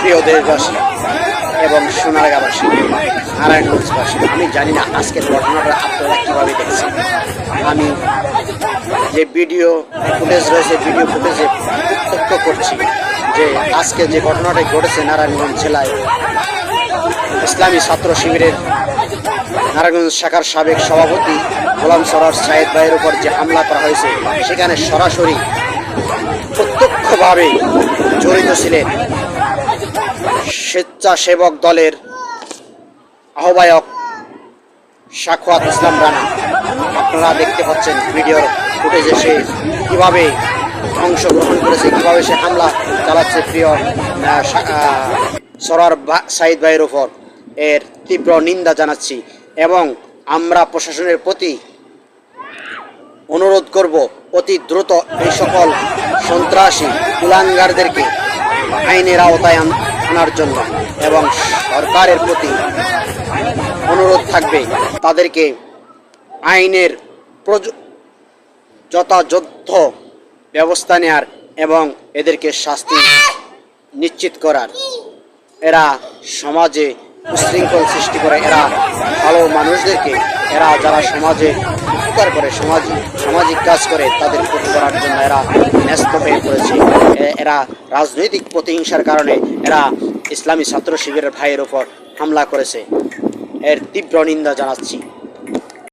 প্রিয় দেশবাসী এবং সোনারগাঁবাসী, নারায়ণগঞ্জবাসী, আমি জানি না আজকের ঘটনাটা আপনারা কীভাবে দেখছেন। আমি যে ভিডিও ফুটেজ রয়েছে, ভিডিও ফুটেজে প্রত্যক্ষ করছি যে আজকে যে ঘটনাটা ঘটেছে নারায়ণগঞ্জ জেলায় ইসলামী ছাত্র শিবিরের নারায়ণগঞ্জ শাখার সাবেক সভাপতি গোলাম সরোয়ার সায়েদ ভাইয়ের উপর যে হামলা করা হয়েছে, সেখানে সরাসরি প্রত্যক্ষভাবে জড়িত ছিলেন স্বেচ্ছাসেবক দলের আহ্বায়ক সাখাওয়াত ইসলাম রানা। আপনারা দেখতে পাচ্ছেন ভিডিওর ফুটেজে সে কীভাবে অংশগ্রহণ করেছে, কীভাবে সে হামলা চালাচ্ছে প্রিয় সরোয়ার সায়েদ ভাইয়ের ওপর। এর তীব্র নিন্দা জানাচ্ছি এবং আমরা প্রশাসনের প্রতি অনুরোধ করব অতি দ্রুত এই সকল সন্ত্রাসী কুলাঙ্গারদেরকে আইনের আওতায় আনার জন্য, এবং সরকারের প্রতি অনুরোধ থাকবে তাদেরকে আইনের যথাযথ ব্যবস্থা নেয়ার এবং এদেরকে শাস্তি নিশ্চিত করার। এরা সমাজে উশৃঙ্খল সৃষ্টি করে, এরা ভালো মানুষদেরকে, এরা যারা সমাজে উপকার করে, সামাজিক কাজ করে, তাদের ক্ষতি করার জন্য এরা ন্যস্ত হয়ে পড়েছে। এরা রাজনৈতিক প্রতিহিংসার কারণে এরা ইসলামী ছাত্র শিবিরের ভাইয়ের ওপর হামলা করেছে। এর তীব্র নিন্দা জানাচ্ছি।